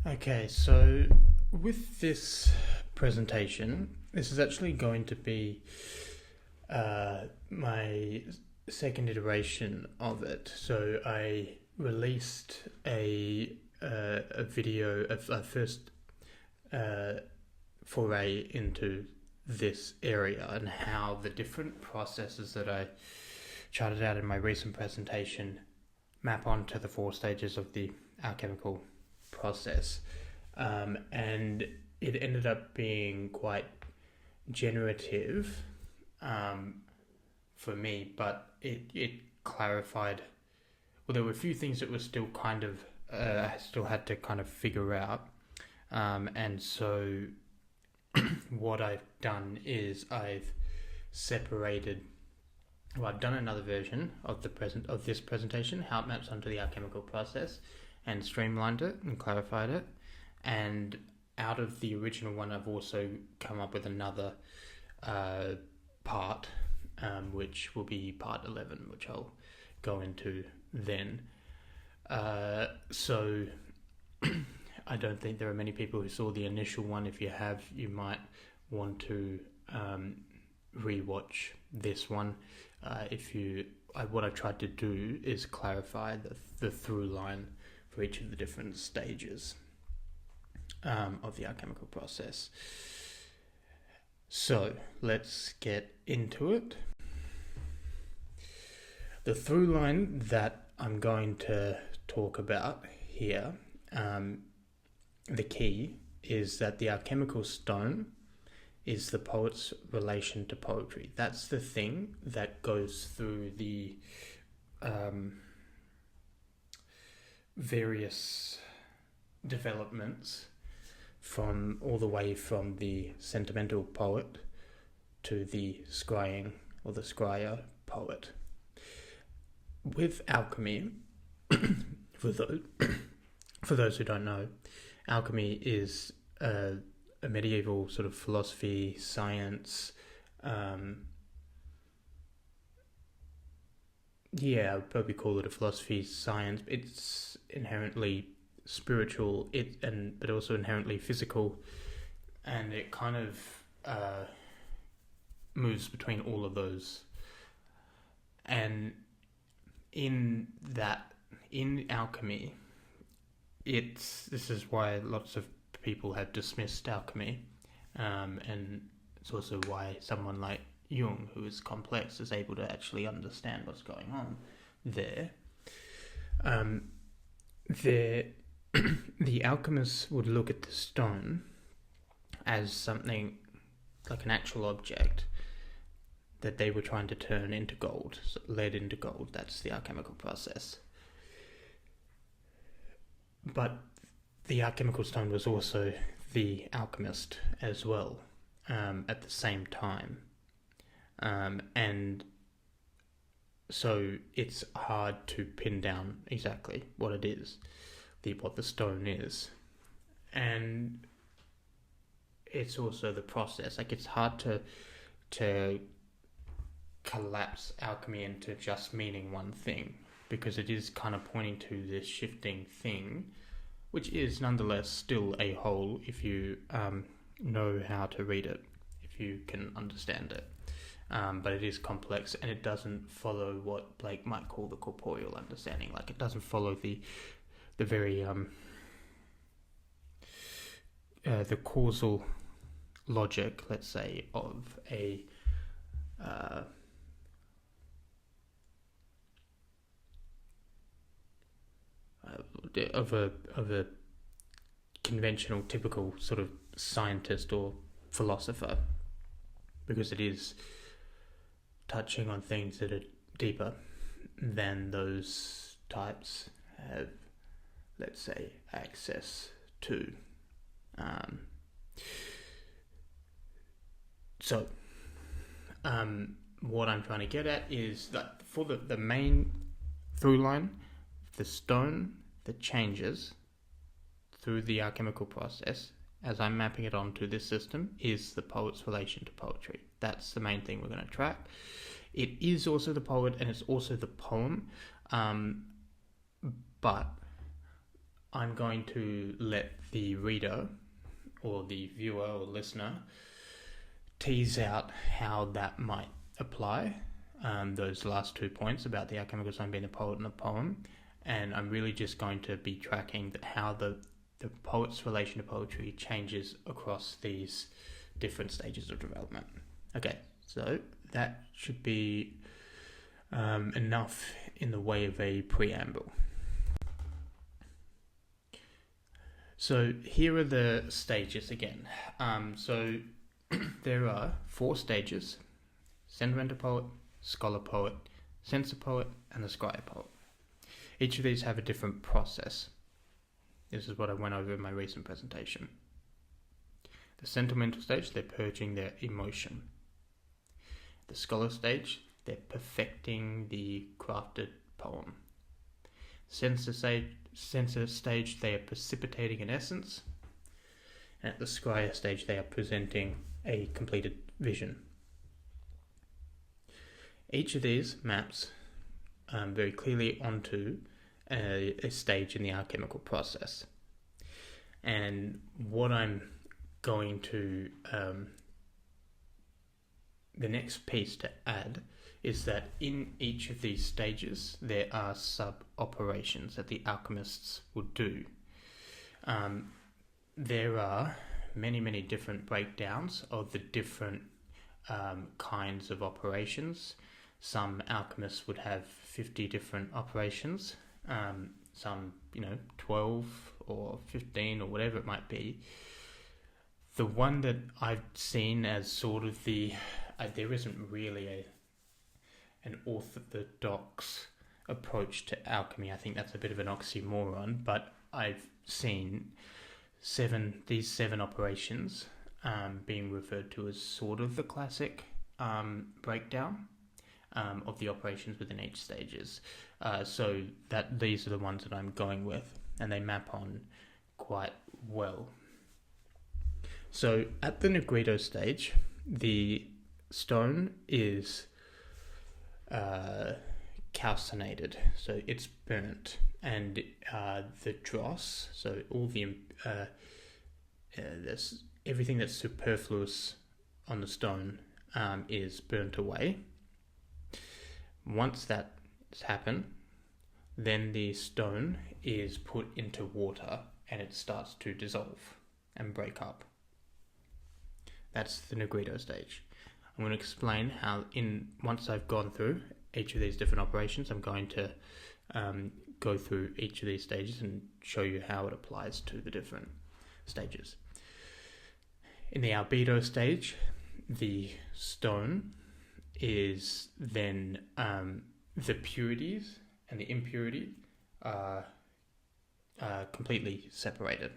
Okay, so with this presentation, this is actually going to be my second iteration of it. So I released a video of a first foray into this area and how the different processes that I charted out in my recent presentation map onto the 4 stages of the alchemical process, and it ended up being quite generative for me, but it clarified. Well, there were a few things that were still kind of I still had to kind of figure out, and so what I've done is I've separated. Well, I've done another version of this presentation, how it maps onto the alchemical process, and streamlined it and clarified it. And out of the original one, I've also come up with another part, which will be part 11, which I'll go into then. So I don't think there are many people who saw the initial one. If you have, you might want to rewatch this one. What I've tried to do is clarify the through line for each of the different stages of the alchemical process. So let's get into it. The through line that I'm going to talk about here, the key is that the alchemical stone is the poet's relation to poetry. That's the thing that goes through the various developments from all the way from the sentimental poet to the scrying or the scryer poet. With alchemy, for those who don't know, alchemy is a medieval sort of philosophy, science. I'd probably call it a philosophy, science. It's inherently spiritual, but also inherently physical, and it kind of moves between all of those. And in alchemy, this is why lots of people have dismissed alchemy, and it's also why someone like Jung, who is complex, is able to actually understand what's going on there. The alchemists would look at the stone as something like an actual object that they were trying to turn into gold, so lead into gold. That's the alchemical process. But the alchemical stone was also the alchemist as well, at the same time. And so it's hard to pin down exactly what it is, what the stone is. And it's also the process. Like, it's hard to collapse alchemy into just meaning one thing, because it is kind of pointing to this shifting thing, which is nonetheless still a whole if you know how to read it, if you can understand it. But it is complex, and it doesn't follow what Blake might call the corporeal understanding. Like, it doesn't follow the very the causal logic, let's say, of a conventional, typical sort of scientist or philosopher, because it is touching on things that are deeper than those types have, let's say, access to. What I'm trying to get at is that for the main through line, the stone that changes through the alchemical process, as I'm mapping it onto this system, is the poet's relation to poetry. That's the main thing we're going to track. It is also the poet, and it's also the poem, but I'm going to let the reader or the viewer or listener tease out how that might apply, those last 2 points about the alchemical stone being a poet and a poem. And I'm really just going to be tracking how the poet's relation to poetry changes across these different stages of development. Okay, so that should be enough in the way of a preamble. So here are the stages again. So there are 4 stages: sentimental poet, scholar poet, censor poet, and the scryer poet. Each of these have a different process. This is what I went over in my recent presentation. The sentimental stage, they're purging their emotion. The scholar stage, they're perfecting the crafted poem. Censor stage, they are precipitating an essence. And at the scryer stage, they are presenting a completed vision. Each of these maps very clearly onto a stage in the alchemical process. And what I'm going to, the next piece to add is that in each of these stages there are sub-operations that the alchemists would do. There are many different breakdowns of the different kinds of operations. Some alchemists would have 50 different operations, some 12 or 15 or whatever it might be. The one that I've seen as sort of there isn't really an orthodox approach to alchemy. I think that's a bit of an oxymoron, but I've seen these seven operations being referred to as sort of the classic breakdown of the operations within each stages. So that these are the ones that I'm going with, and they map on quite well. So at the Negrito stage, the stone is calcinated, so it's burnt, and the dross, so all the everything that's superfluous on the stone is burnt away. Once that's happened, then the stone is put into water and it starts to dissolve and break up. That's the Negrito stage. I'm going to explain how, once I've gone through each of these different operations, I'm going to go through each of these stages and show you how it applies to the different stages. In the albedo stage, the stone is then the purities and the impurity are completely separated,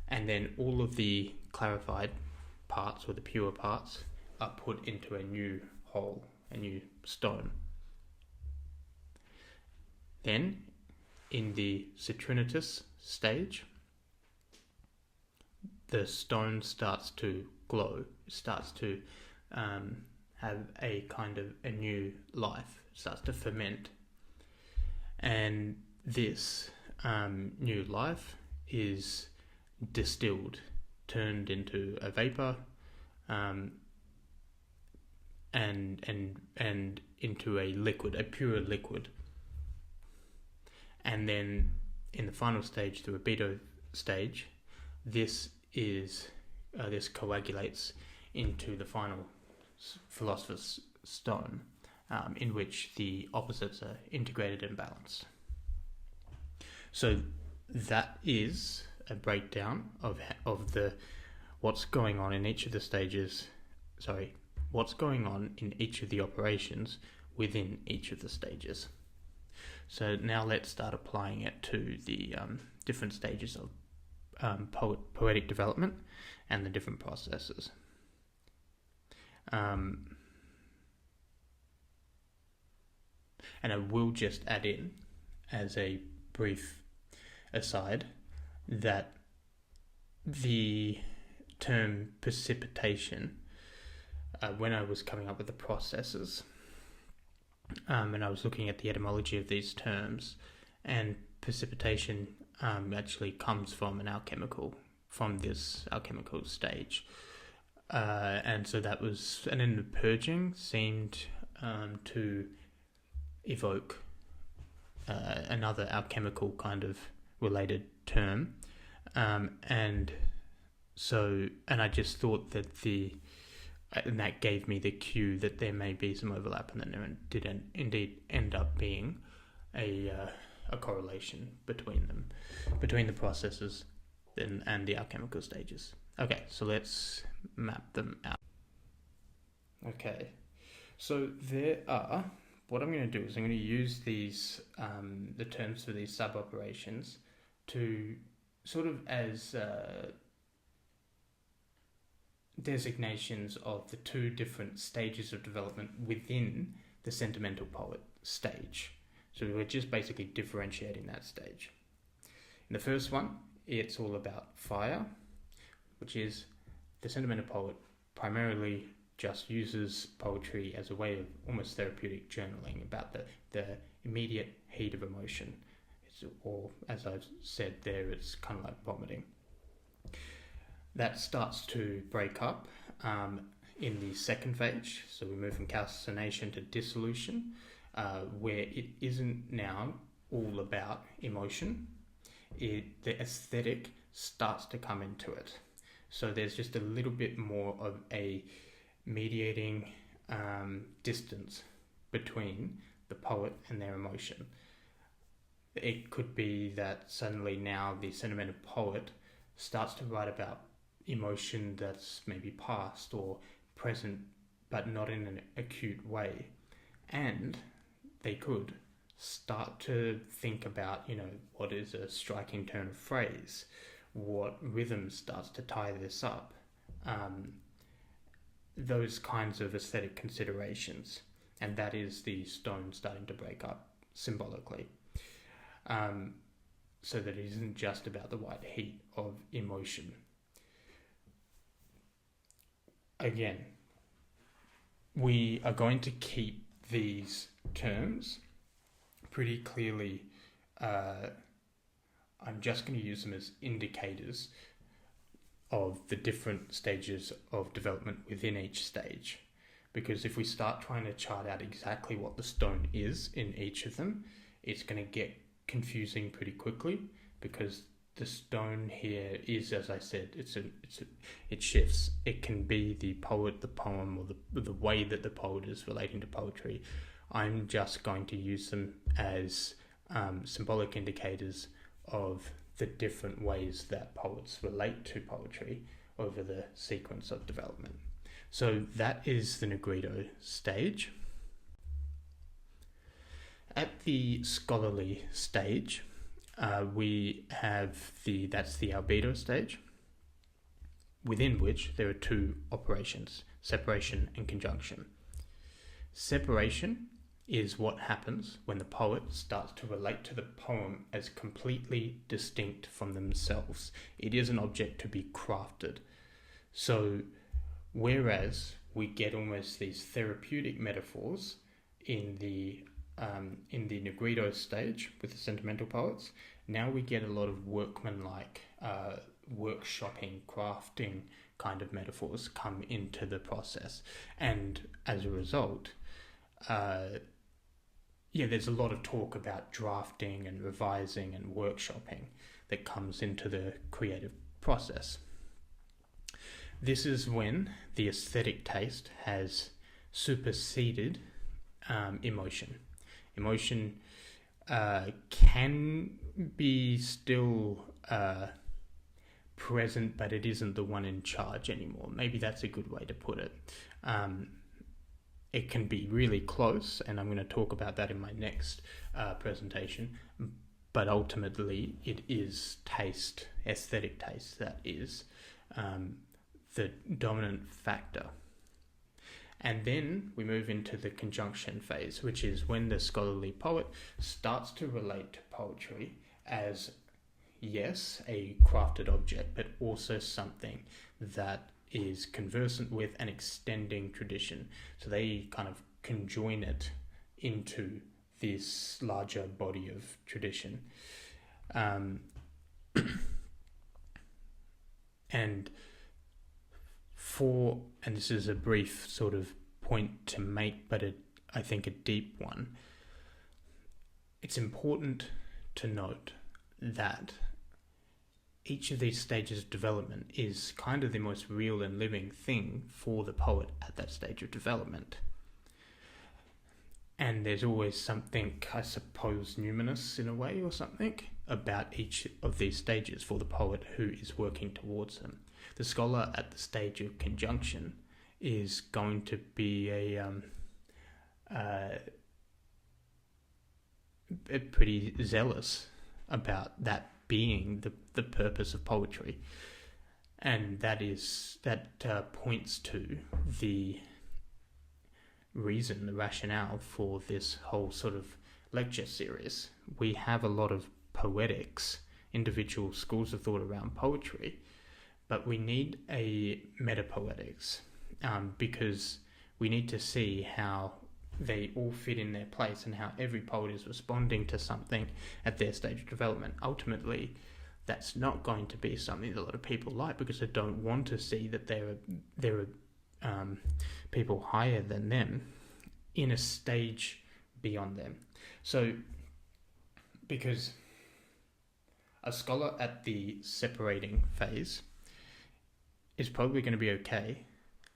and then all of the clarified parts, or the pure parts, are put into a new whole, a new stone. Then in the citrinatus stage, the stone starts to glow, starts to have a kind of a new life, starts to ferment, and this new life is distilled, turned into a vapor, and into a liquid, a pure liquid. And then in the final stage, the rubedo stage, this coagulates into the final philosopher's stone, in which the opposites are integrated and balanced. So that is a breakdown of what's going on in each of the stages. What's going on in each of the operations within each of the stages. So now let's start applying it to the different stages of poetic development and the different processes. And I will just add in, as a brief aside, that the term precipitation, when I was coming up with the processes, and I was looking at the etymology of these terms, and precipitation actually comes from this alchemical stage. And so that was, and then the purging seemed to evoke another alchemical kind of related term. And I just thought that and that gave me the cue that there may be some overlap, and then there did indeed end up being a correlation between them, between the processes and the alchemical stages. Okay, so let's map them out. Okay, so what I'm going to do is I'm going to use these, the terms for these sub-operations to sort of as designations of the two different stages of development within the sentimental poet stage. So we're just basically differentiating that stage. In the first one, it's all about fire, which is the sentimental poet primarily just uses poetry as a way of almost therapeutic journaling about the immediate heat of emotion. Or, as I've said there, it's kind of like vomiting. That starts to break up in the second phase. So we move from calcination to dissolution, where it isn't now all about emotion. The aesthetic starts to come into it. So there's just a little bit more of a mediating distance between the poet and their emotion. It could be that suddenly now the sentimental poet starts to write about emotion that's maybe past or present, but not in an acute way. And they could start to think about, what is a striking turn of phrase, what rhythm starts to tie this up, those kinds of aesthetic considerations. And that is the stone starting to break up symbolically. So that it isn't just about the white heat of emotion. Again, we are going to keep these terms pretty clearly. I'm just going to use them as indicators of the different stages of development within each stage. Because if we start trying to chart out exactly what the stone is in each of them, it's going to get confusing pretty quickly, because the stone here is, as I said, it shifts. It can be the poet, the poem, or the way that the poet is relating to poetry. I'm just going to use them as symbolic indicators of the different ways that poets relate to poetry over the sequence of development. So that is the Negrito stage. At the scholarly stage, we have that's the albedo stage, within which there are two operations, separation and conjunction. Separation is what happens when the poet starts to relate to the poem as completely distinct from themselves. It is an object to be crafted. So, whereas we get almost these therapeutic metaphors in the Negrito stage with the sentimental poets, now we get a lot of workmanlike, workshopping, crafting kind of metaphors come into the process. And as a result, there's a lot of talk about drafting and revising and workshopping that comes into the creative process. This is when the aesthetic taste has superseded emotion. Emotion can be still present, but it isn't the one in charge anymore. Maybe that's a good way to put it. It can be really close, and I'm going to talk about that in my next presentation, but ultimately it is taste, aesthetic taste, that is the dominant factor. And then we move into the conjunction phase, which is when the scholarly poet starts to relate to poetry as, yes, a crafted object, but also something that is conversant with and extending tradition. So they kind of conjoin it into this larger body of tradition. And this is a brief sort of point to make, but I think a deep one. It's important to note that each of these stages of development is kind of the most real and living thing for the poet at that stage of development. And there's always something, I suppose, numinous in a way or something about each of these stages for the poet who is working towards them. The scholar at the stage of conjunction is going to be a pretty zealous about that being the purpose of poetry, and that points to the reason, the rationale for this whole sort of lecture series. We have a lot of poetics, individual schools of thought around poetry, but we need a metapoetics because we need to see how they all fit in their place and how every poet is responding to something at their stage of development. Ultimately, that's not going to be something that a lot of people like because they don't want to see that there are people higher than them in a stage beyond them. So, because a scholar at the separating phase is probably going to be okay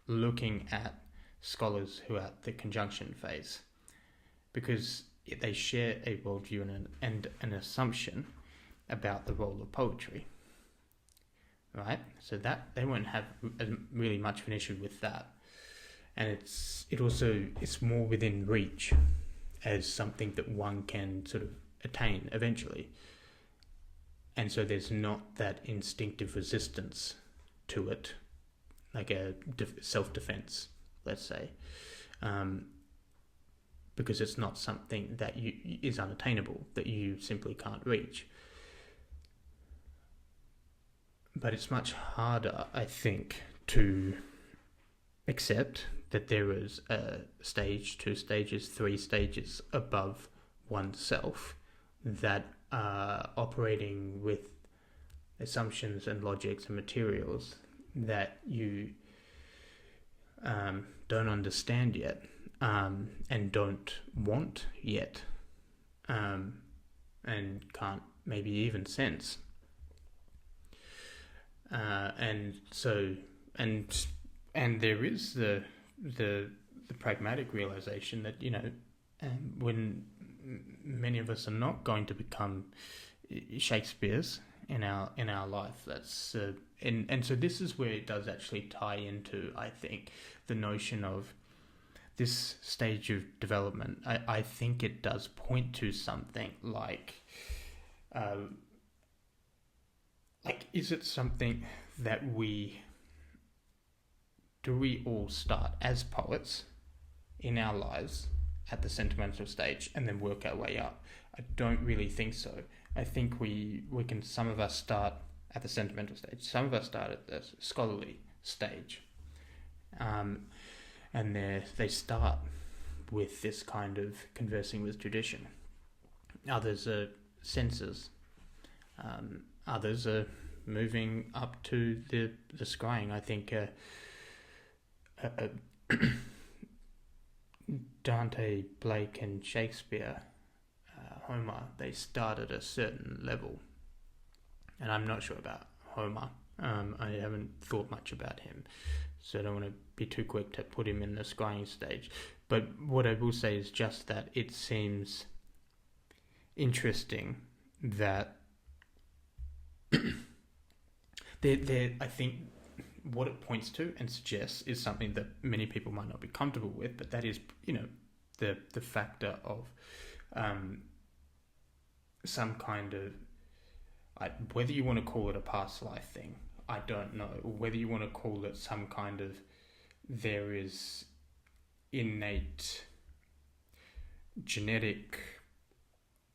looking at scholars who are at the conjunction phase because they share a worldview and an assumption about the role of poetry, right? So that they won't have really much of an issue with that, and it's more within reach as something that one can sort of attain eventually, and so there's not that instinctive resistance to it, like a self-defense, let's say, because it's not something that is unattainable, that you simply can't reach. But it's much harder, I think, to accept that there is a stage, 2 stages, 3 stages above oneself that are operating with assumptions and logics and materials that you don't understand yet and don't want yet and can't maybe even sense. And there is the pragmatic realization that, you know, when many of us are not going to become Shakespeare's in our life, that's and so this is where it does actually tie into, I think, the notion of this stage of development. I think it does point to something like is it something that we all start as poets in our lives at the sentimental stage and then work our way up? I don't really think so. I think we can, some of us start at the sentimental stage, some of us start at the scholarly stage, and they start with this kind of conversing with tradition. Others are censors, others are moving up to the scrying. I think Dante, Blake and Shakespeare, Homer, they start at a certain level, and I'm not sure about Homer. I haven't thought much about him, so I don't want to be too quick to put him in the scrying stage. But what I will say is just that it seems interesting that I think what it points to and suggests is something that many people might not be comfortable with, but that is, you know, the factor of some kind of, whether you want to call it a past life thing, I don't know, or whether you want to call it some kind of, there is innate genetic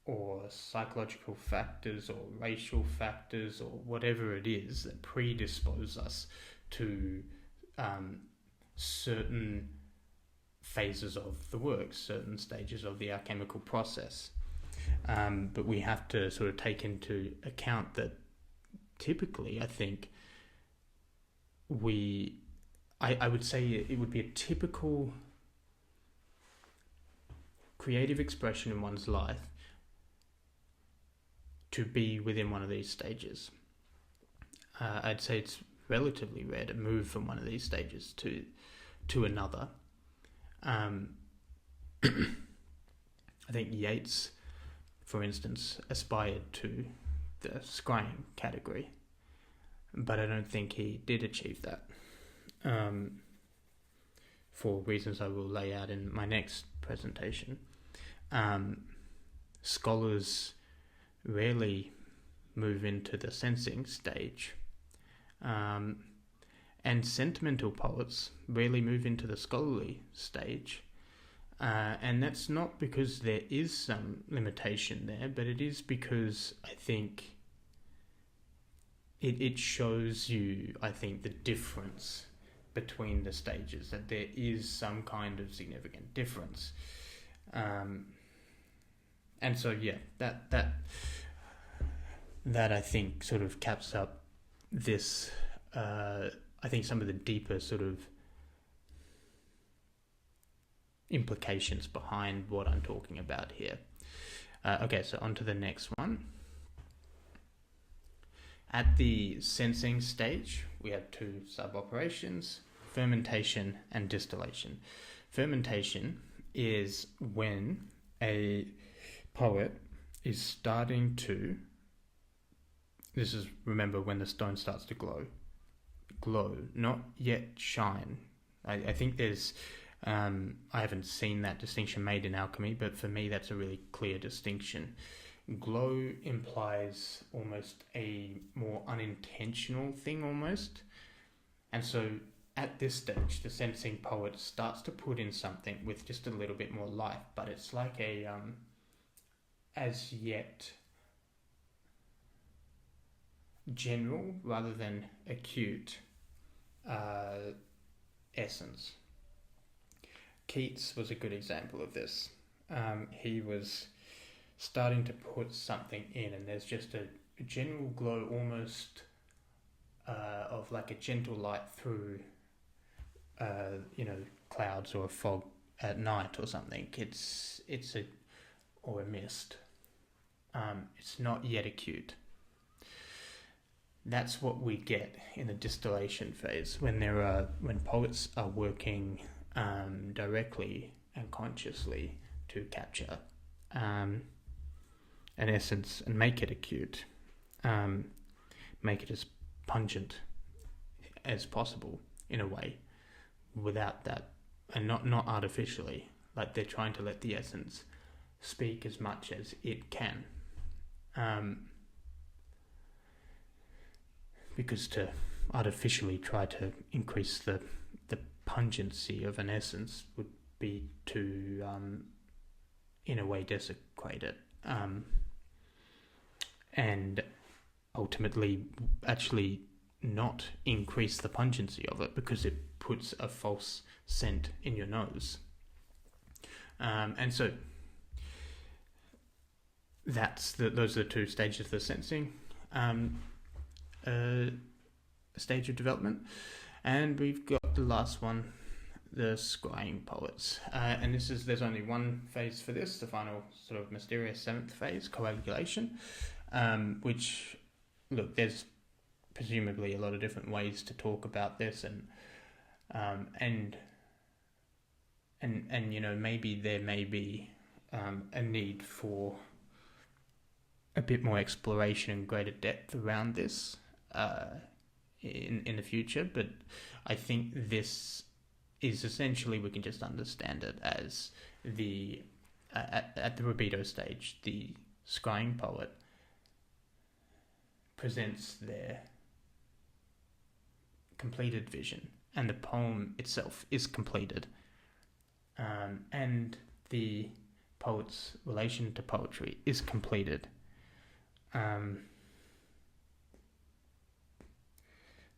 or psychological factors or racial factors or whatever it is that predispose us to certain phases of the work, certain stages of the alchemical process. But we have to sort of take into account that typically, I think, I would say it would be a typical creative expression in one's life to be within one of these stages. I'd say it's relatively rare to move from one of these stages to another. I think Yeats, for instance, aspired to the scrying category, but I don't think he did achieve that, for reasons I will lay out in my next presentation. Scholars rarely move into the sensing stage, and sentimental poets rarely move into the scholarly stage, and that's not because there is some limitation there, but it is because I think it shows you, I think, the difference between the stages, that there is some kind of significant difference. And so, yeah, that I think sort of caps up this, I think some of the deeper sort of implications behind what I'm talking about here. Okay, so on to the next one. At the sensing stage, we have two sub-operations, fermentation and distillation. Fermentation is when a poet is starting to, this is, remember, when the stone starts to glow, not yet shine. I think there's, I haven't seen that distinction made in alchemy, but for me that's a really clear distinction. Glow implies almost a more unintentional thing almost, and so at this stage the sensing poet starts to put in something with just a little bit more life, but it's like a as yet general rather than acute essence. Keats was a good example of this. He was starting to put something in, and there's just a general glow almost of like a gentle light through clouds or a fog at night or something. It's a mist. It's not yet acute. That's what we get in the distillation phase, when poets are working directly and consciously to capture an essence and make it acute, make it as pungent as possible in a way, without that, and not artificially. Like, they're trying to let the essence speak as much as it can, because to artificially try to increase the pungency of an essence would be to in a way desecrate it, and ultimately actually not increase the pungency of it, because it puts a false scent in your nose. And so those are the two stages of the sensing stage of development. And we've got the last one, the scrying poets. And there's only one phase for this, the final sort of mysterious seventh phase, coagulation, which, look, there's presumably a lot of different ways to talk about this, and maybe there may be a need for a bit more exploration and greater depth around this in the future, but I think this is essentially, we can just understand it as the at the libido stage, the scrying poet presents their completed vision, and the poem itself is completed, and the poet's relation to poetry is completed.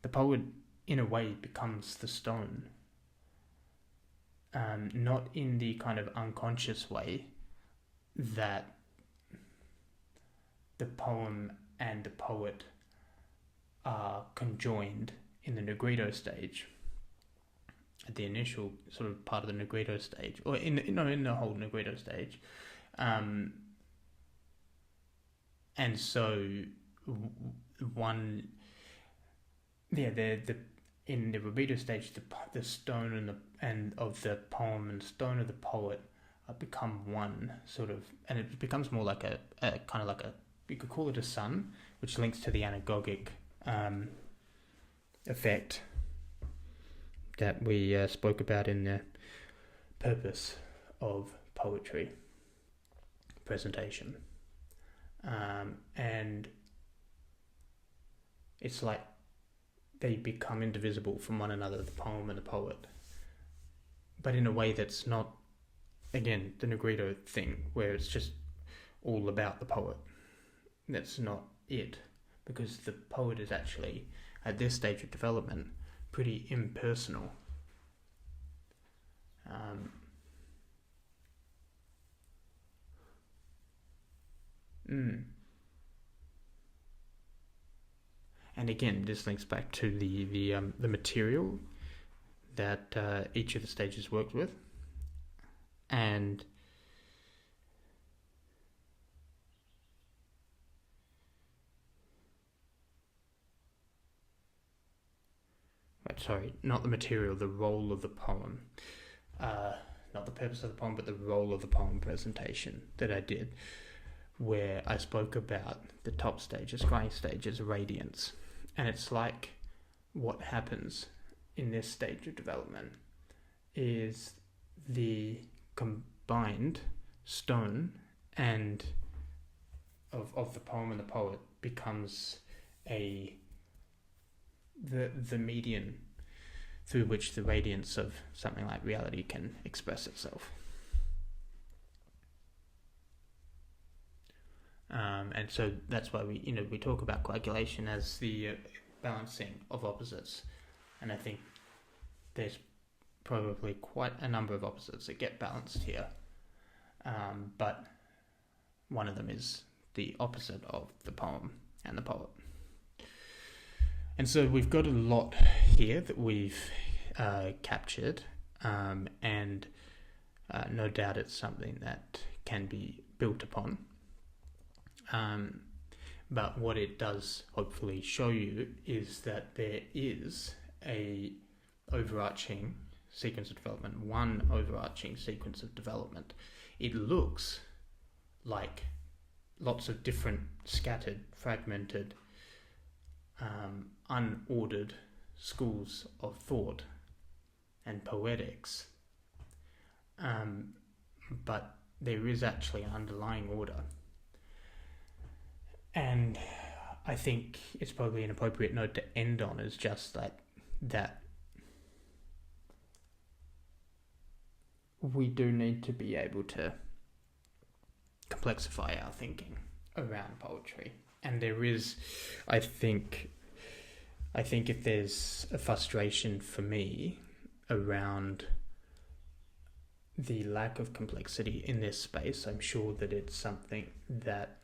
The poet, in a way, becomes the stone, not in the kind of unconscious way that the poem and the poet are conjoined in the Negrito stage, at the initial sort of part of the Negrito stage, or in the whole Negrito stage, and so the in the libido stage, the stone and of the poem and stone of the poet become one sort of, and it becomes more like a kind of like a, you could call it a sun, which links to the anagogic effect that we spoke about in the purpose of poetry presentation, and it's like they become indivisible from one another, the poem and the poet, but in a way that's not, again, the Negrito thing, where it's just all about the poet. That's not it, because the poet is actually, at this stage of development, pretty impersonal. And again, this links back to the material that each of the stages worked with, and not the material, the role of the poem, not the purpose of the poem, but the role of the poem presentation that I did, where I spoke about the top stages, scrying stages, radiance. And it's like what happens in this stage of development is the combined stone and of the poem and the poet becomes the median through which the radiance of something like reality can express itself. And so that's why we talk about coagulation as the balancing of opposites, and I think there's probably quite a number of opposites that get balanced here, but one of them is the opposite of the poem and the poet. And so we've got a lot here that we've captured, and no doubt it's something that can be built upon. But what it does hopefully show you is that there is a overarching sequence of development, one overarching sequence of development. It looks like lots of different scattered, fragmented, unordered schools of thought and poetics, but there is actually an underlying order. And I think it's probably an appropriate note to end on is just that we do need to be able to complexify our thinking around poetry. And there is, I think if there's a frustration for me around the lack of complexity in this space, I'm sure that it's something that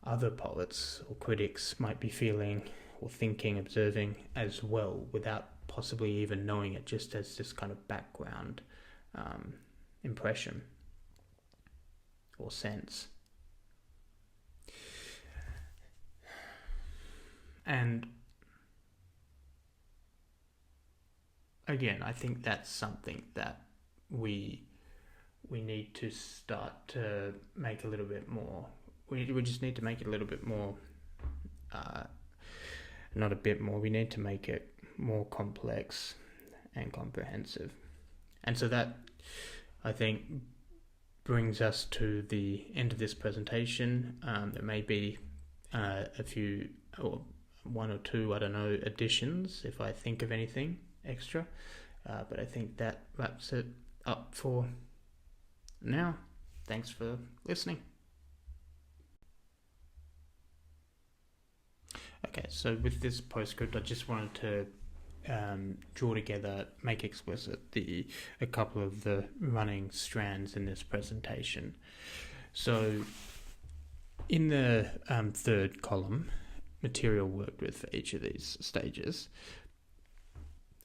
other poets or critics might be feeling or thinking, observing as well, without possibly even knowing it, just as this kind of background impression or sense. And again, I think that's something that we need to start to make a little bit more. We just need to make it a little bit more, not a bit more, we need to make it more complex and comprehensive. And so that, I think, brings us to the end of this presentation. There may be a few, or one or two, I don't know, additions if I think of anything extra. But I think that wraps it up for now. Thanks for listening. Okay, so with this postscript, I just wanted to draw together, make explicit a couple of the running strands in this presentation. So in the third column, material worked with for each of these stages,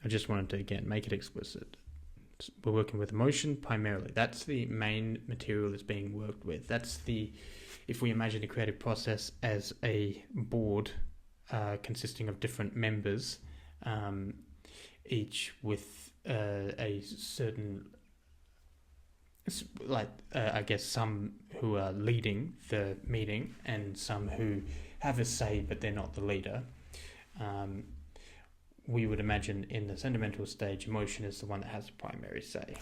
I just wanted to, again, make it explicit. We're working with emotion primarily. That's the main material that's being worked with. If we imagine the creative process as a board consisting of different members, each with a certain, I guess, some who are leading the meeting and some who have a say but they're not the leader. We would imagine in the sentimental stage, emotion is the one that has the primary say.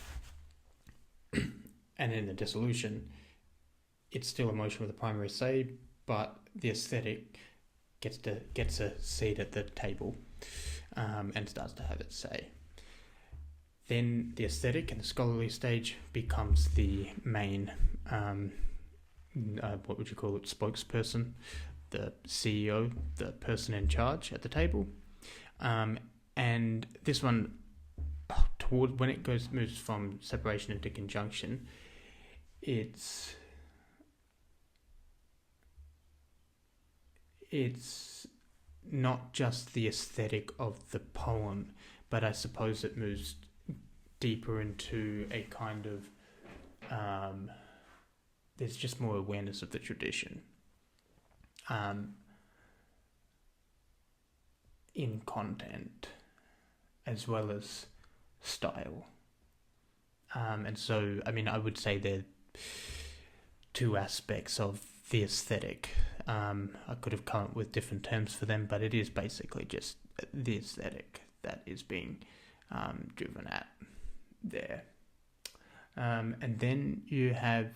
And in the dissolution, it's still emotion with the primary say, but the aesthetic gets a seat at the table and starts to have its say. Then the aesthetic and the scholarly stage becomes the main, what would you call it, spokesperson, the CEO, the person in charge at the table. And this one, when it moves from separation into conjunction, it's not just the aesthetic of the poem, but I suppose it moves deeper into a kind of there's just more awareness of the tradition in content as well as style. And so, I mean, I would say there are two aspects of the aesthetic. I could have come up with different terms for them, but it is basically just the aesthetic that is being driven at there. And then you have,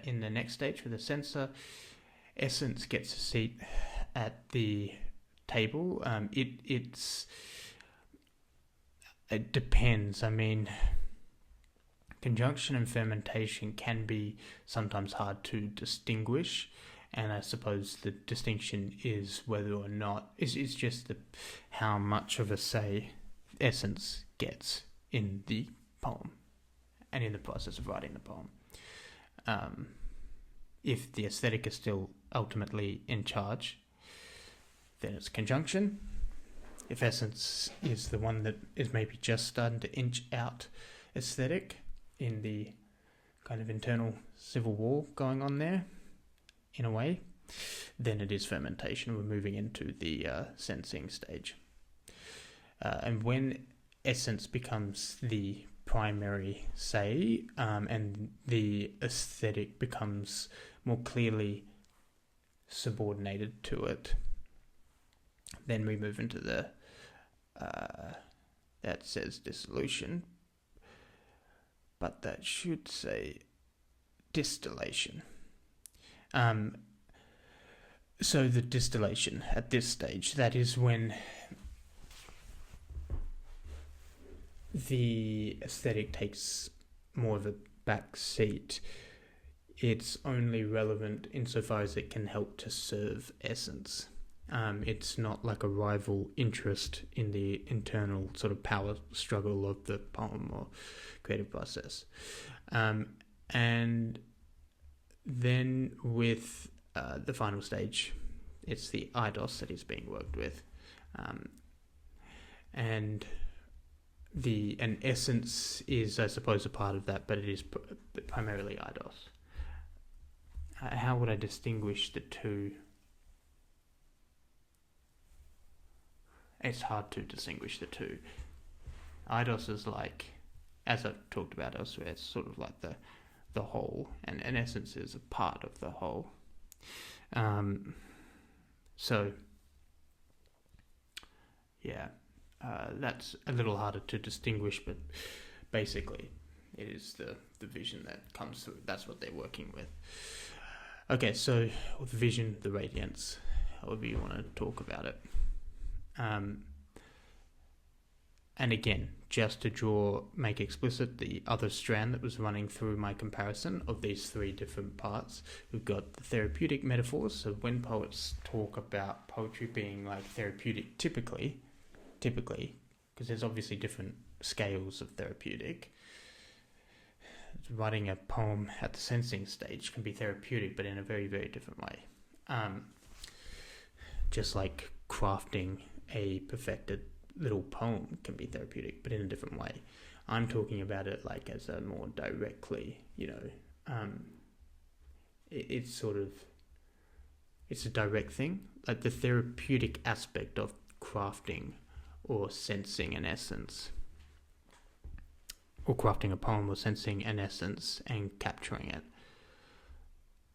in the next stage for the censor, essence gets a seat at the table. It depends. I mean, conjunction and fermentation can be sometimes hard to distinguish, and I suppose the distinction is whether or not it's just how much of a say essence gets in the poem and in the process of writing the poem. If the aesthetic is still ultimately in charge, then it's conjunction. If essence is the one that is maybe just starting to inch out aesthetic in the kind of internal civil war going on there, in a way, then it is fermentation. We're moving into the sensing stage. And when essence becomes the primary say, and the aesthetic becomes more clearly subordinated to it, then we move into the that says dissolution, but that should say distillation. So the distillation at this stage, that is when the aesthetic takes more of a back seat. It's only relevant insofar as it can help to serve essence. It's not like a rival interest in the internal sort of power struggle of the poem or creative process. And then with the final stage, it's the eidos that is being worked with. And an essence is, I suppose, a part of that, but it is primarily eidos. How would I distinguish the two? It's hard to distinguish the two. Eidos is like, as I've talked about elsewhere, it's sort of like the whole, and an essence is a part of the whole. So, yeah, that's a little harder to distinguish, but basically it is the vision that comes through. That's what they're working with. Okay, so the vision, the radiance, however you want to talk about it. And again, just to make explicit the other strand that was running through my comparison of these three different parts, we've got the therapeutic metaphors. So when poets talk about poetry being like therapeutic, typically, because there's obviously different scales of therapeutic, writing a poem at the sensing stage can be therapeutic, but in a very, very different way. Just like crafting a perfected little poem can be therapeutic, but in a different way. I'm talking about it like as a more directly, it's sort of, it's a direct thing, like the therapeutic aspect of crafting or sensing an essence, or crafting a poem or sensing an essence and capturing it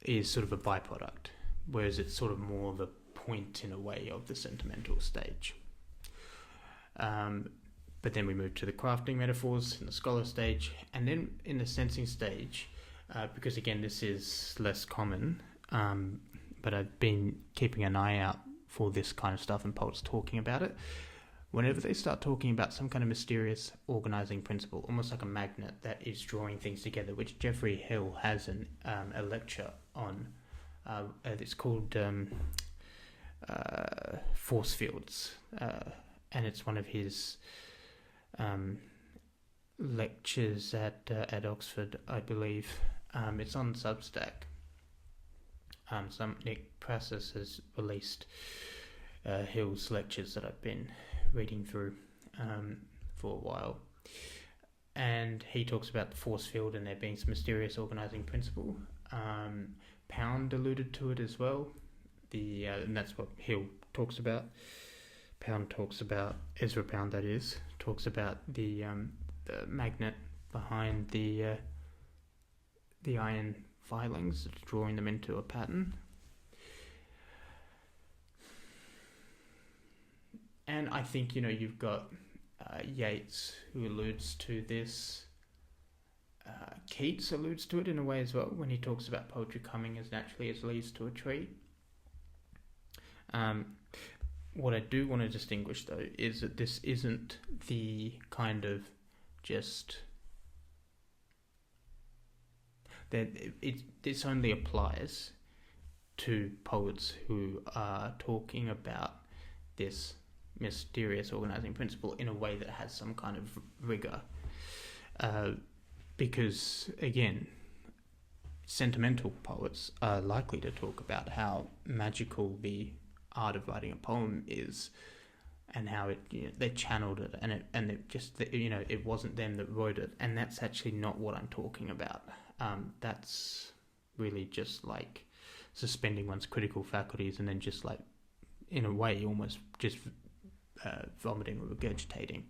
is sort of a byproduct, whereas it's sort of more the point in a way of the sentimental stage. But then we move to the crafting metaphors in the scholar stage, and then in the sensing stage, because again this is less common, but I've been keeping an eye out for this kind of stuff and poets talking about it. Whenever they start talking about some kind of mysterious organizing principle, almost like a magnet that is drawing things together, which Jeffrey Hill has a lecture on. It's called Force Fields, and it's one of his lectures at Oxford, I believe. It's on Substack. Nick Prassis has released Hill's lectures that I've been reading through for a while, and he talks about the force field and there being some mysterious organizing principle. Pound alluded to it as well, and that's what Hill talks about. Pound talks about, Ezra Pound that is, talks about the magnet behind the iron filings, drawing them into a pattern. And I think, you've got Yeats, who alludes to this. Keats alludes to it in a way as well, when he talks about poetry coming as naturally as leaves to a tree. What I do want to distinguish, though, is that this isn't the kind of just... that this only applies to poets who are talking about this mysterious organizing principle in a way that has some kind of rigor, because again, sentimental poets are likely to talk about how magical the art of writing a poem is, and how it they channeled it, and it just it wasn't them that wrote it, and that's actually not what I'm talking about. That's really just like suspending one's critical faculties and then just like, in a way, almost just vomiting or regurgitating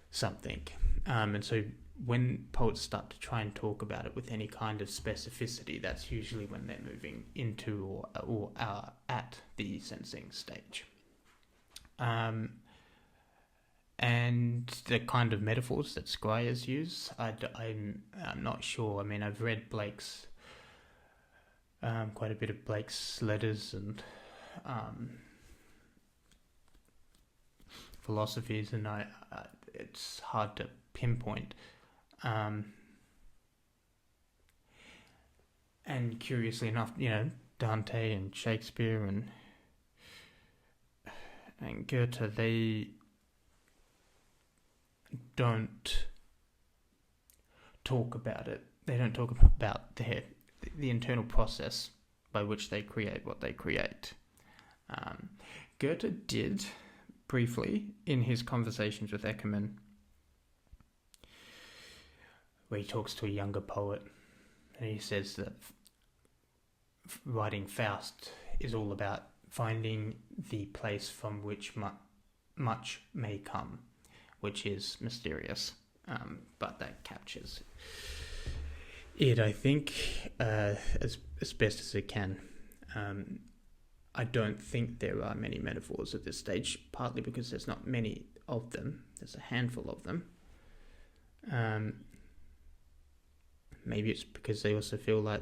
something. And so when poets start to try and talk about it with any kind of specificity, that's usually when they're moving into or are at the sensing stage. And the kind of metaphors that scryers use, I'm not sure. I mean, I've read Blake's, quite a bit of Blake's letters and philosophies, and it's hard to pinpoint. And curiously enough, Dante and Shakespeare and Goethe, they don't talk about it. They don't talk about the internal process by which they create what they create. Goethe did briefly in his conversations with Eckermann, where he talks to a younger poet, and he says that writing Faust is all about finding the place from which much may come, which is mysterious, but that captures it, I think, as best as it can. I don't think there are many metaphors at this stage, partly because there's not many of them. There's a handful of them. Maybe it's because they also feel like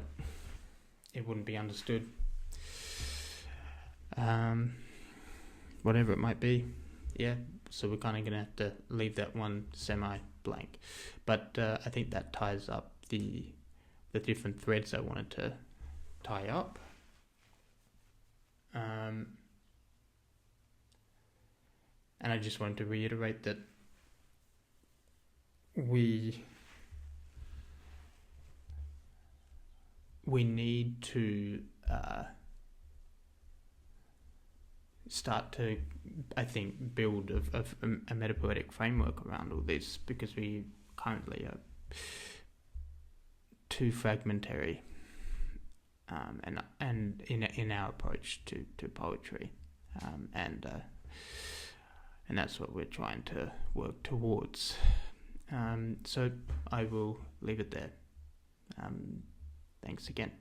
it wouldn't be understood. Whatever it might be. Yeah, so we're kind of going to have to leave that one semi-blank. But I think that ties up the different threads I wanted to tie up. And I just wanted to reiterate that we need to start to, I think, build a metapoetic framework around all this, because we currently are too fragmentary, and in our approach to poetry, and that's what we're trying to work towards. So I will leave it there. Thanks again.